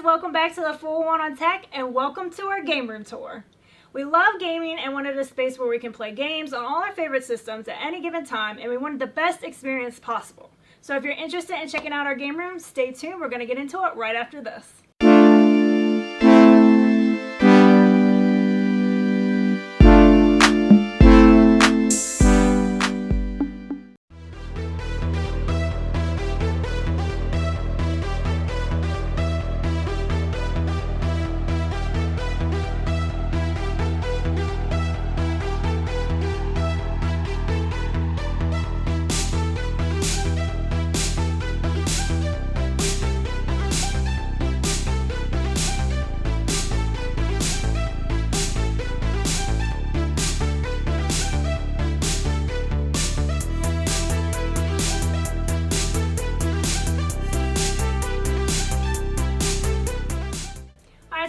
guys, welcome back to the Full One on Tech and welcome to our game room tour. We love gaming and wanted a space where we can play games on all our favorite systems at any given time, and we wanted the best experience possible. So if you're interested in checking out our game room, stay tuned. We're going to get into it right after this.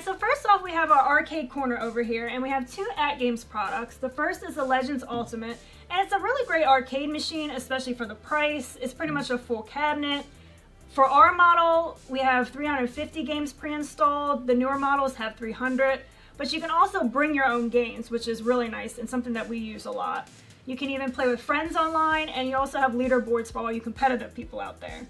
So first off, we have our arcade corner over here, and we have two AtGames products. The first is the Legends Ultimate, and it's a really great arcade machine, especially for the price. It's pretty much a full cabinet. For our model, we have 350 games pre-installed. The newer models have 300, but you can also bring your own games, which is really nice and something that we use a lot. You can even play with friends online, and you also have leaderboards for all you competitive people out there.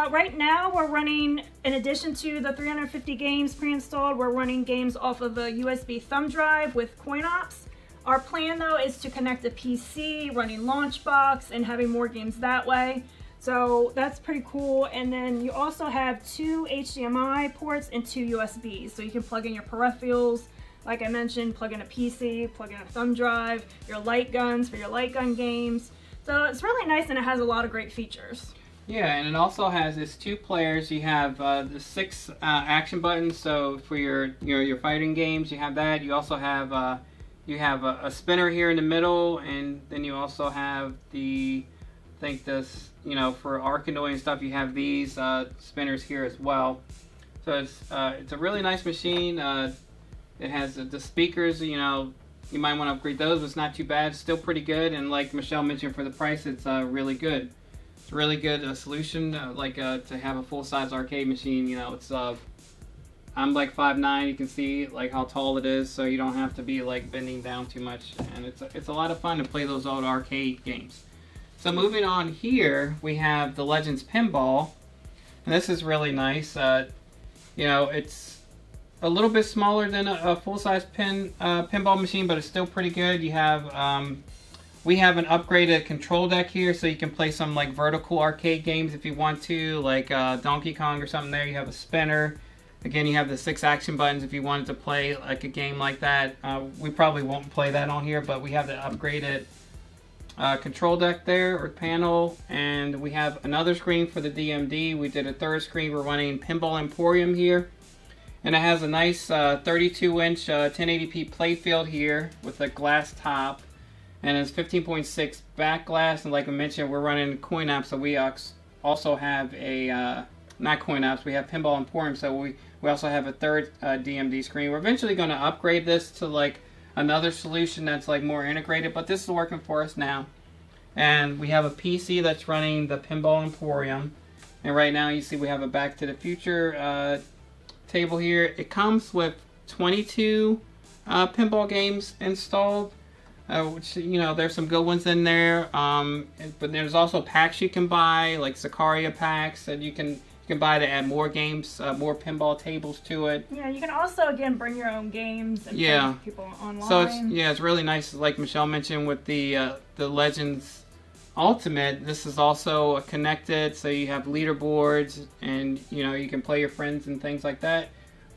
Right now we're running, in addition to the 350 games pre-installed, we're running games off of a USB thumb drive with coin ops. Our plan though is to connect a PC, running Launchbox, and having more games that way. So that's pretty cool. And then you also have two HDMI ports and two USBs. So you can plug in your peripherals, like I mentioned, plug in a PC, plug in a thumb drive, your light guns for your light gun games. So it's really nice and it has a lot of great features. Yeah, and it also has its two players. You have the 6 action buttons. So for your fighting games, you have that. You also have a spinner here in the middle, and then you also have for Arcanoid and stuff. You have these spinners here as well. So it's a really nice machine. It has the speakers. You might want to upgrade those. It's not too bad. It's still pretty good, and like Michelle mentioned, for the price, it's really good. It's a really good solution, to have a full-size arcade machine. It's I'm like 5'9", you can see like how tall it is, so you don't have to be like bending down too much, and it's a lot of fun to play those old arcade games. So moving on here, we have the Legends Pinball, and this is really nice. It's a little bit smaller than a full-size pinball machine, but it's still pretty good. You have we have an upgraded control deck here, so you can play some like vertical arcade games if you want to, like Donkey Kong or something there. You have a spinner. Again, you have the 6 action buttons if you wanted to play like a game like that. We probably won't play that on here, but we have the upgraded control deck there, or panel, and we have another screen for the DMD. We did a third screen. We're running Pinball Emporium here, and it has a nice 32-inch 1080p playfield here with a glass top. And it's 15.6 back glass, and like I mentioned, we're running coin ops, so we also have a, not coin ops, we have Pinball Emporium, so we also have a third DMD screen. We're eventually going to upgrade this to like another solution that's like more integrated, but this is working for us now. And we have a PC that's running the Pinball Emporium, and right now you see we have a Back to the Future table here. It comes with 22 pinball games installed. Which, there's some good ones in there, but there's also packs you can buy, like Sicaria packs, that you can buy to add more games, more pinball tables to it. Yeah, you can also, again, bring your own games and play with people online. So it's really nice, like Michelle mentioned, with the Legends Ultimate. This is also connected, so you have leaderboards, and you can play your friends and things like that.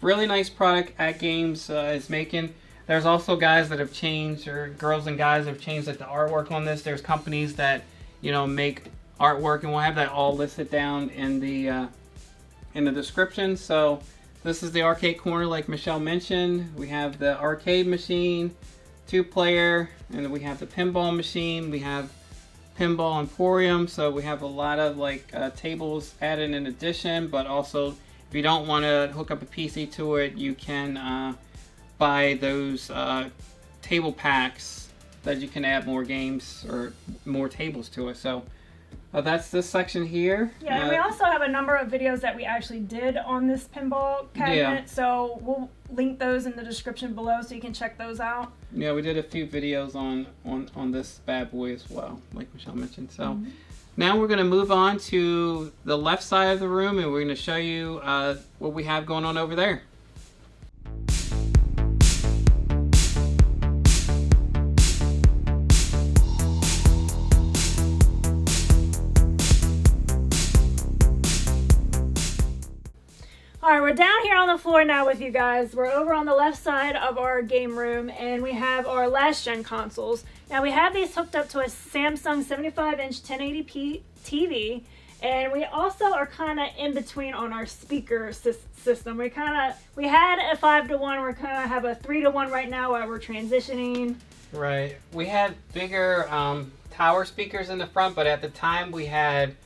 Really nice product AtGames is making. There's also guys that have changed, or girls and guys that have changed like the artwork on this. There's companies that make artwork, and we'll have that all listed down in the description. So this is the arcade corner, like Michelle mentioned. We have the arcade machine, 2-player, and we have the pinball machine. We have Pinball Emporium, so we have a lot of tables added in addition. But also, if you don't want to hook up a PC to it, you can buy those table packs that you can add more games or more tables to it. So That's this section here. Yeah, and we also have a number of videos that we actually did on this pinball cabinet, Yeah. so we'll link those in the description below so you can check those out. Yeah, we did a few videos on this bad boy as well, like Michelle mentioned. So now we're going to move on to the left side of the room, and we're going to show you what we have going on over there. Alright, we're down here on the floor now with you guys. We're over on the left side of our game room, and we have our last gen consoles. Now we have these hooked up to a Samsung 75-inch 1080p TV, and we also are kind of in between on our speaker system. We had a 5-to-1, we're kind of have a 3-to-1 right now while we're transitioning. Right. We had bigger tower speakers in the front, but at the time we had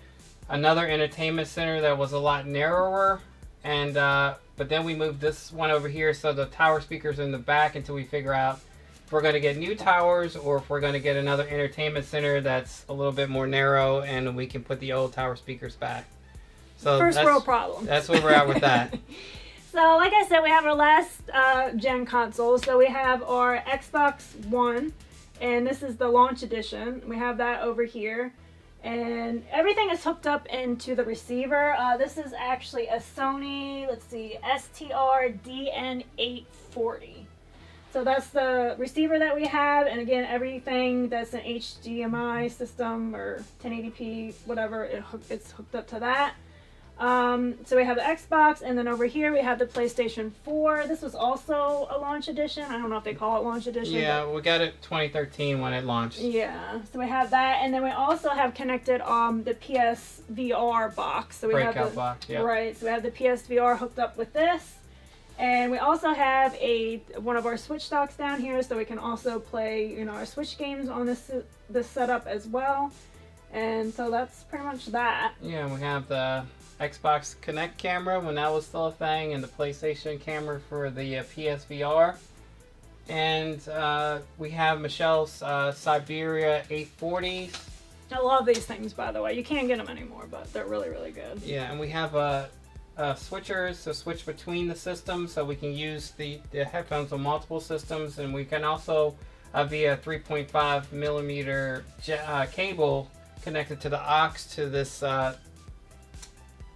another entertainment center that was a lot narrower. And but then we moved this one over here, so the tower speakers in the back until we figure out if we're going to get new towers or if we're going to get another entertainment center that's a little bit more narrow and we can put the old tower speakers back. So First world problem. That's where we're at with that. So like I said, we have our last gen console. So we have our Xbox One, and this is the launch edition. We have that over here. And everything is hooked up into the receiver. This is actually a Sony, STR DN840. So that's the receiver that we have. And again, everything that's an HDMI system or 1080p, whatever, it's hooked up to that. So we have the Xbox, and then over here we have the PlayStation 4. This was also a launch edition. I don't know if they call it launch edition. Yeah, we got it 2013 when it launched. Yeah, so we have that, and then we also have connected the PSVR box. So we Breakout have the box, yeah. Right, so we have the PSVR hooked up with this, and we also have one of our Switch docks down here, so we can also play our Switch games on this setup as well. And so that's pretty much that. Yeah, we have the Xbox Kinect camera when that was still a thing, and the PlayStation camera for the PSVR. And we have Michelle's Siberia 840s. I love these things, by the way. You can't get them anymore, but they're really, really good. Yeah, and we have switchers to switch between the systems, so we can use the headphones on multiple systems, and we can also via 3.5 millimeter cable connected to the aux to this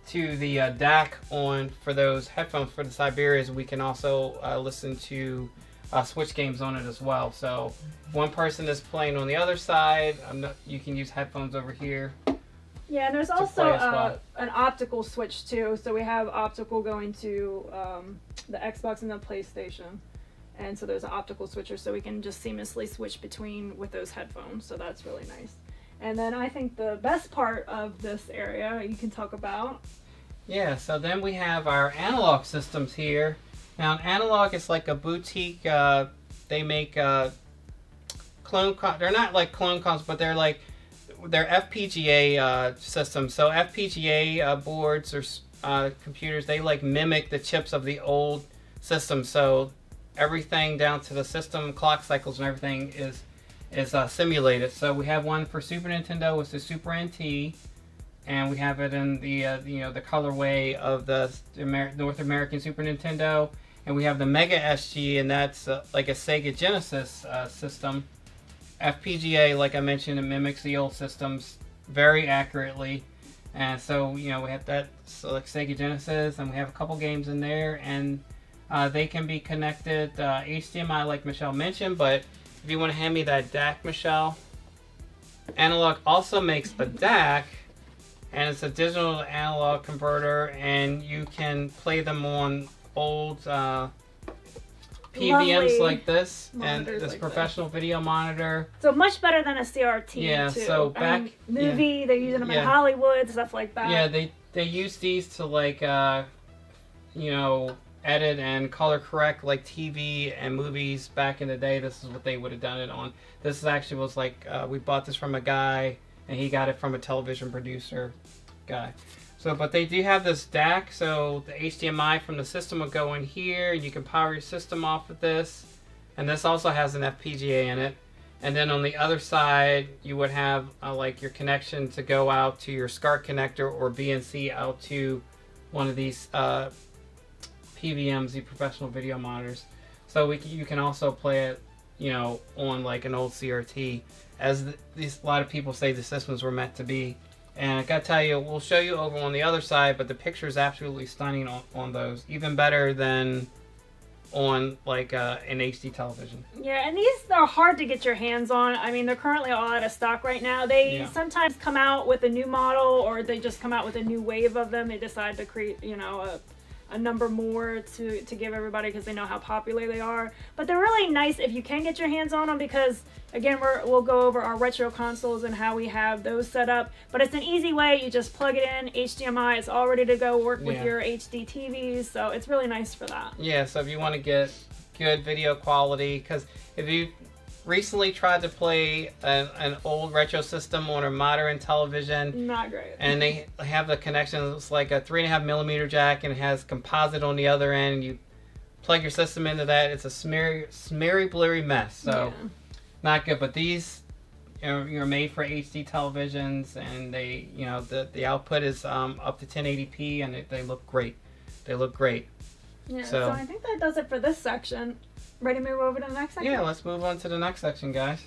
to the DAC on for those headphones for the Siberias. We can also listen to Switch games on it as well. So if one person is playing on the other side, you can use headphones over here. Yeah, and there's also an optical switch too. So we have optical going to the Xbox and the PlayStation. And so there's an optical switcher, so we can just seamlessly switch between with those headphones. So that's really nice. And then I think the best part of this area you can talk about. Yeah, so then we have our analog systems here. Now, an analog is like a boutique. They make clone. They're not like clone consoles, but they're FPGA systems. So FPGA boards or computers, they like mimic the chips of the old system. So everything down to the system clock cycles and everything is simulated. So we have one for Super Nintendo, it's the Super NT, and we have it in the the colorway of the North American Super Nintendo, and we have the Mega SG, and that's like a Sega Genesis system. FPGA, like I mentioned, it mimics the old systems very accurately, and so we have that, so like Sega Genesis, and we have a couple games in there, and they can be connected HDMI, like Michelle mentioned, but if you want to hand me that DAC, Michelle. Analog also makes a DAC, and it's a digital to analog converter, and you can play them on old PVMs like this, and this like professional video monitor. So much better than a CRT. Yeah, too. so back they're using them in Hollywood, stuff like that. Yeah, they use these to like edit and color correct like TV and movies back in the day. This is what they would have done it on. This actually was like we bought this from a guy, and he got it from a television producer guy. So, but they do have this DAC, so the HDMI from the system will go in here, and you can power your system off with this. And this also has an FPGA in it. And then on the other side, you would have like your connection to go out to your SCART connector or BNC out to one of these PVMs, the professional video monitors. So you can also play it, you know, on like an old CRT, as a lot of people say the systems were meant to be. And I gotta tell you, we'll show you over on the other side, but the picture is absolutely stunning on those, even better than on like an HD television. Yeah, and these are hard to get your hands on. I mean, they're currently all out of stock right now. They sometimes come out with a new model, or they just come out with a new wave of them. They decide to create, you know, a number more to give everybody because they know how popular they are. But they're really nice if you can get your hands on them, because again, we'll go over our retro consoles and how we have those set up. But it's an easy way. You just plug it in, HDMI, it's all ready to go work with your HD TVs. So it's really nice for that. Yeah, so if you want to get good video quality, because if you recently tried to play an old retro system on a modern television, not great. And they have the connection, it's like a 3.5mm jack, and it has composite on the other end. You plug your system into that, it's a smeary blurry mess. So not good. But these are made for HD televisions, and they, you know, the output is up to 1080p, and they look great. They look great. Yeah, so I think that does it for this section. Ready to move over to the next section? Yeah, let's move on to the next section, guys.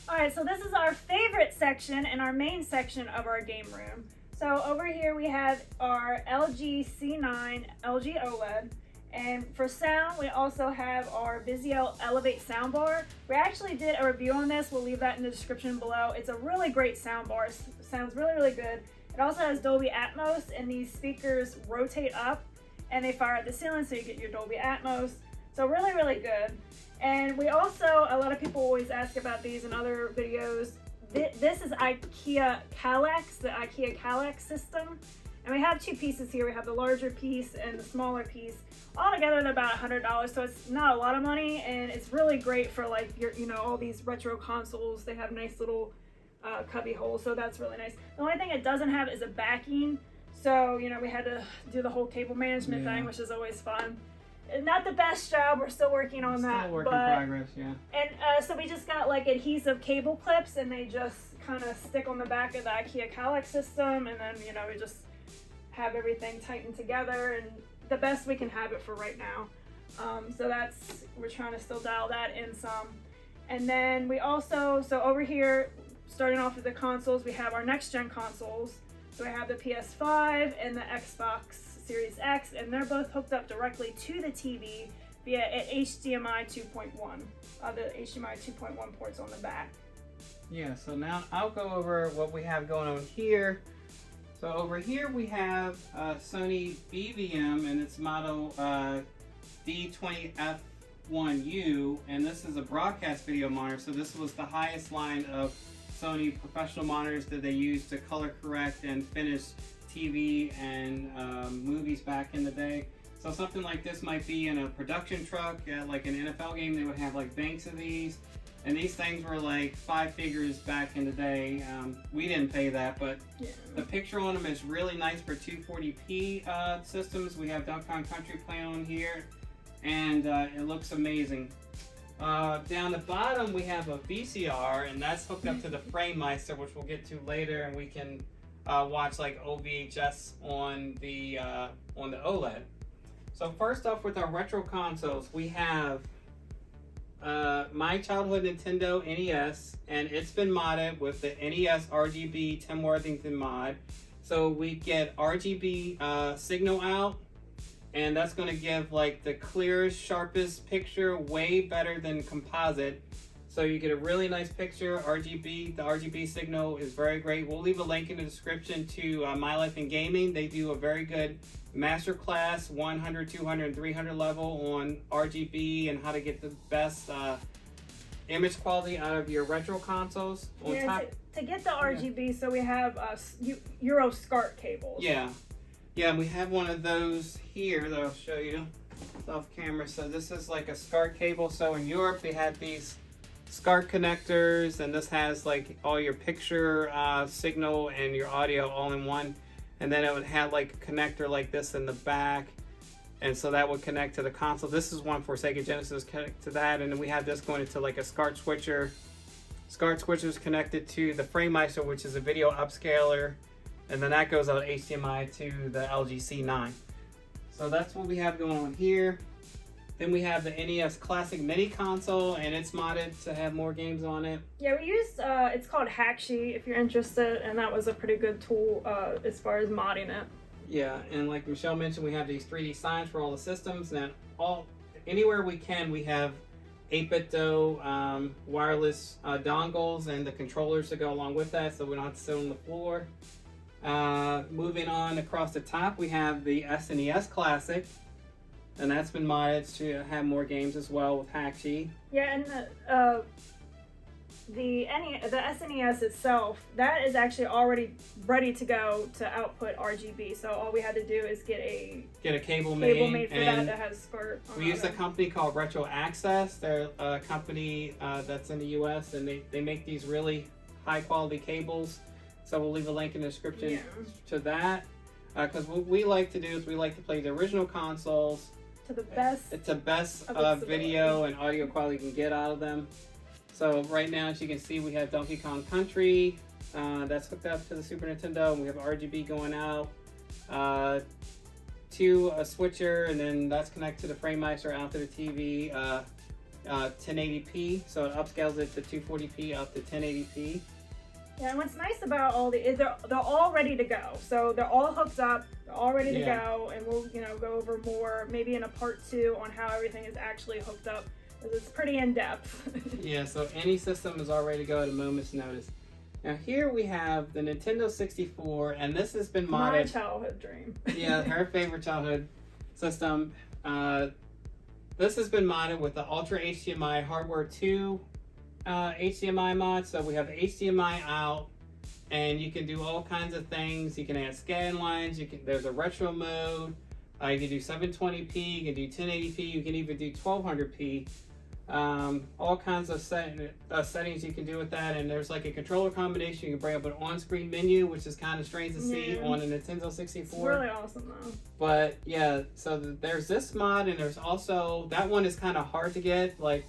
Alright, so this is our favorite section and our main section of our game room. So over here we have our LG C9 LG OLED. And for sound, we also have our Vizio Elevate soundbar. We actually did a review on this. We'll leave that in the description below. It's a really great soundbar. It sounds really, really good. It also has Dolby Atmos, and these speakers rotate up and they fire at the ceiling, so you get your Dolby Atmos. So really, really good. And we also, a lot of people always ask about these in other videos. This is IKEA Kallax, the IKEA Kallax system. And we have two pieces here. We have the larger piece and the smaller piece. All together they're about $100, so it's not a lot of money, and it's really great for like your, you know, all these retro consoles. They have nice little cubby holes, so that's really nice. The only thing it doesn't have is a backing, so you know, we had to do the whole cable management thing, which is always fun. Not the best job, we're still working on that. Still work in progress, yeah. And so we just got like adhesive cable clips, and they just kind of stick on the back of the IKEA Kallax system, and then, you know, we just have everything tightened together, and the best we can have it for right now. So we're trying to still dial that in some. And then we also, so over here, starting off with the consoles, we have our next gen consoles. So we have the PS5 and the Xbox Series X, and they're both hooked up directly to the TV via an HDMI 2.1. The HDMI 2.1 ports on the back. Yeah, so now I'll go over what we have going on here. So over here we have Sony BVM and its model D20F1U, and this is a broadcast video monitor. So this was the highest line of Sony professional monitors that they used to color correct and finish TV and movies back in the day. So something like this might be in a production truck at like an NFL game. They would have like banks of these. And these things were like 5 figures back in the day. We didn't pay that, but the picture on them is really nice for 240p systems. We have Duck Hunt Country playing on here, and it looks amazing. Down the bottom, we have a VCR, and that's hooked up to the Framemeister, which we'll get to later, and we can watch like OVHS on the OLED. So first off, with our retro consoles, we have my childhood Nintendo NES, and it's been modded with the NES RGB Tim Worthington mod. So we get RGB signal out, and that's going to give like the clearest, sharpest picture, way better than composite. So you get a really nice picture. RGB, the RGB signal is very great. We'll leave a link in the description to My Life in Gaming. They do a very good masterclass 100, 200, and 300 level on RGB and how to get the best image quality out of your retro consoles. To get the RGB, so we have Euro SCART cables. Yeah, we have one of those here that I'll show you off camera. So this is like a SCART cable. So in Europe they had these SCART connectors, and this has like all your picture signal and your audio all in one. And then it would have like a connector like this in the back, and so that would connect to the console. This is one for Sega Genesis, connect to that, and then we have this going into like a SCART switcher. SCART switcher is connected to the Framemeister, which is a video upscaler, and then that goes out HDMI to the LG C9. So that's what we have going on here. Then we have the NES Classic Mini Console, and it's modded to have more games on it. Yeah, we used, it's called Hacksheet if you're interested, and that was a pretty good tool as far as modding it. Yeah, and like Michelle mentioned, we have these 3D signs for all the systems, and anywhere we can, we have 8BitDo wireless dongles and the controllers to go along with that, so we don't have to sit on the floor. Moving on across the top, we have the SNES Classic, and that's been modded to have more games as well with Hacksheet. Yeah, and the SNES itself, that is actually already ready to go to output RGB. So all we had to do is get a cable made for that has SCART. We use a company called Retro Access. They're a company that's in the US, and they make these really high quality cables. So we'll leave a link in the description to that. Because what we like to do is we like to play the original consoles to the best. It's the best video and audio quality you can get out of them. So right now, as you can see, we have Donkey Kong Country that's hooked up to the Super Nintendo, and we have RGB going out to a switcher, and then that's connected to the Framemeister out to the TV 1080p, so it upscales it to 240p up to 1080p. Yeah, and what's nice about all they're all ready to go. So they're all hooked up, they're all ready to go, and we'll go over more maybe in a part 2 on how everything is actually hooked up, because it's pretty in depth. Yeah, so any system is all ready to go at a moment's notice. Now here we have the Nintendo 64, and this has been modded. My childhood dream. Yeah, her favorite childhood system. This has been modded with the Ultra HDMI Hardware 2 HDMI mod. So we have HDMI out, and you can do all kinds of things. You can add scan lines. There's a retro mode. You can do 720p. You can do 1080p. You can even do 1200p. All kinds of settings you can do with that, and there's like a controller combination. You can bring up an on-screen menu, which is kind of strange to see on a Nintendo 64. It's really awesome though. But yeah, so there's this mod, and there's also that one is kind of hard to get. Like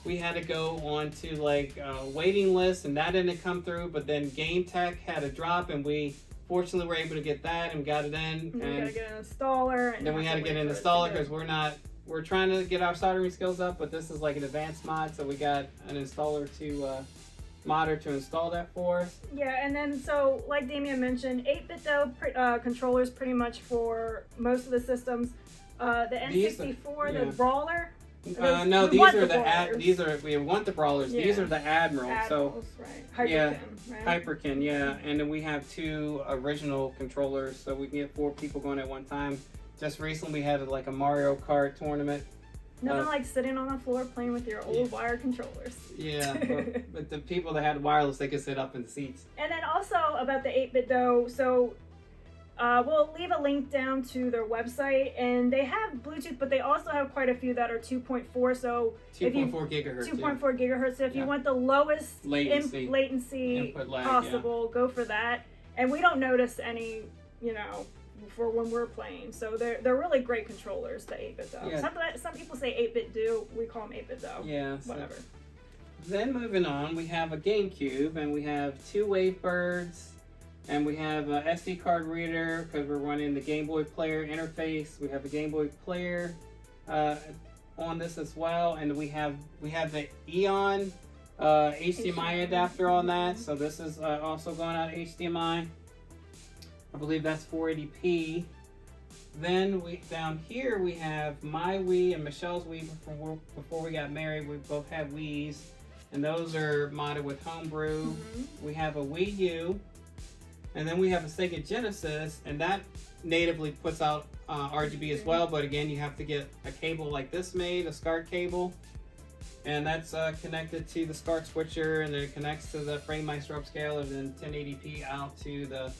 we had to go on to like a waiting list, and that didn't come through. But then Game Tech had a drop, and we fortunately were able to get that, and we got it in. And we gotta get an installer. And then we had to get an installer because we're trying to get our soldering skills up, but this is like an advanced mod, so we got an installer to modder to install that for us. Yeah, and then so like Damien mentioned, 8BitDo controllers pretty much for most of the systems. The N64, the Brawler. No, we want the Brawlers. Yeah. These are the Admirals. So right. Hyperkin, right? Hyperkin, yeah. And then we have 2 original controllers, so we can get 4 people going at one time. Just recently we had like a Mario Kart tournament. Nothing like sitting on the floor playing with your old wire controllers. Yeah, but the people that had wireless, they could sit up in the seats. And then also about the 8BitDo, so we'll leave a link down to their website, and they have Bluetooth, but they also have quite a few that are 2.4. So 2.4 gigahertz. 2.4 gigahertz. So if you want the lowest latency possible, go for that. And we don't notice any, for when we're playing. So they're really great controllers, the 8BitDo. Yeah. Some people say 8BitDo, we call them 8BitDo. Yeah. Whatever. So then moving on, we have a GameCube, and we have 2 Wavebirds, and we have a SD card reader because we're running the Game Boy Player interface. We have a Game Boy Player on this as well, and we have the Eon HDMI adapter on that. So this is also going out HDMI. I believe that's 480p. Then down here we have my Wii and Michelle's Wii before we got married. We both had Wiis, and those are modded with Homebrew. Mm-hmm. We have a Wii U, and then we have a Sega Genesis, and that natively puts out RGB as well. But again, you have to get a cable like this made, a SCART cable, and that's connected to the SCART switcher, and then it connects to the Framemeister upscaler, and then 1080p out to the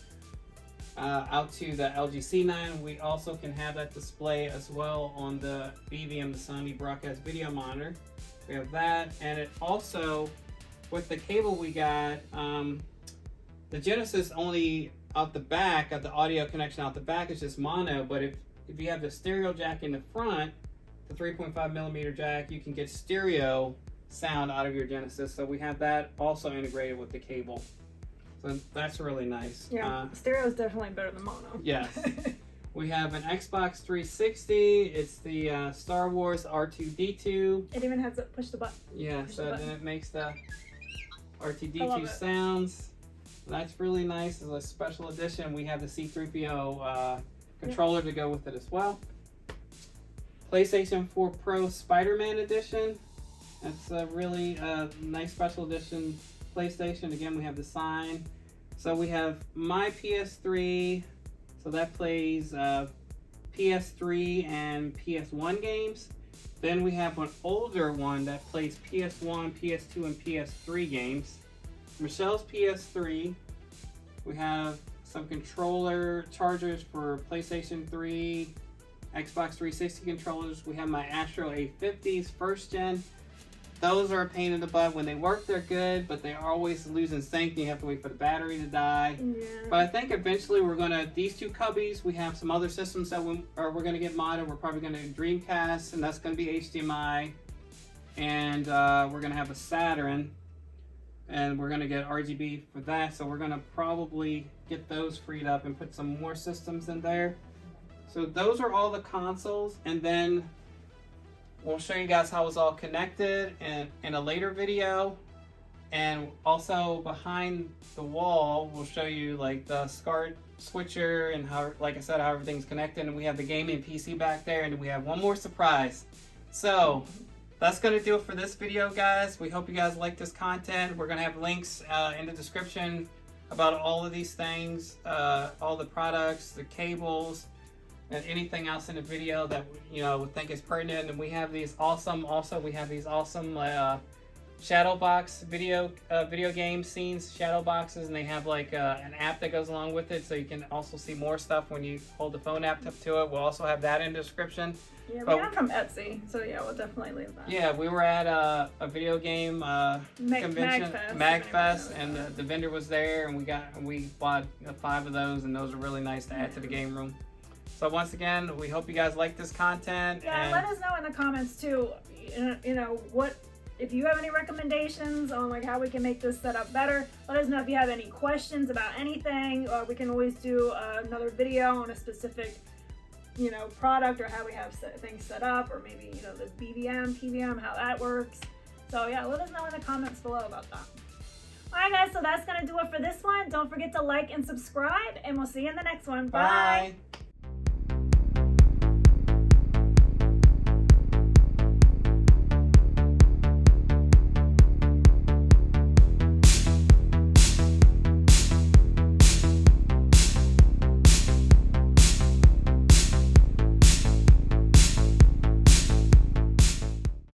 out to the LG C9. We also can have that display as well on the BVM, the Sony Broadcast Video Monitor. We have that, and it also, with the cable we got, the Genesis only out the back, got the audio connection out the back, is just mono, but if you have the stereo jack in the front, the 3.5mm jack, you can get stereo sound out of your Genesis. So we have that also integrated with the cable. So that's really nice. Yeah, stereo is definitely better than mono. Yes. We have an Xbox 360. It's the Star Wars R2-D2. It even has to push the button. Yeah, push so the then it makes the R2-D2 sounds. That's really nice. It's a special edition. We have the C-3PO controller to go with it as well. PlayStation 4 Pro Spider-Man Edition. That's a really nice special edition PlayStation. Again, we have the sign. So we have my PS3. So that plays PS3 and PS1 games. Then we have an older one that plays PS1, PS2, and PS3 games. Michelle's PS3. We have some controller chargers for PlayStation 3, Xbox 360 controllers. We have my Astro 850s, first gen. Those are a pain in the butt. When they work, they're good, but they're always losing sync. You have to wait for the battery to die. Yeah. But I think eventually we're gonna, these two cubbies, we have some other systems that we're gonna get modded. We're probably gonna do Dreamcast, and that's gonna be HDMI. And we're gonna have a Saturn, and we're gonna get RGB for that. So we're gonna probably get those freed up and put some more systems in there. So those are all the consoles, and then we'll show you guys how it's all connected in a later video. And also behind the wall, we'll show you like the SCART switcher and how, like I said, how everything's connected. And we have the gaming PC back there, and we have one more surprise. So that's gonna do it for this video, guys. We hope you guys like this content. We're gonna have links in the description about all of these things, all the products, the cables, and anything else in the video that we think is pertinent. And we have these awesome, shadow box video game scenes, shadow boxes, and they have like an app that goes along with it, so you can also see more stuff when you hold the phone app up to it. We'll also have that in the description. Yeah, we got from Etsy, so yeah, we'll definitely leave that. Yeah, we were at a video game convention, MagFest, and the vendor was there, and we bought 5 of those, and those are really nice to add to the game room. So once again, we hope you guys like this content. Yeah, and let us know in the comments too, what, if you have any recommendations on like how we can make this setup better. Let us know if you have any questions about anything, or we can always do another video on a specific, product, or how we have things set up, or maybe, the BVM, PVM, how that works. So yeah, let us know in the comments below about that. Alright guys, so that's going to do it for this one. Don't forget to like and subscribe, and we'll see you in the next one. Bye! Bye.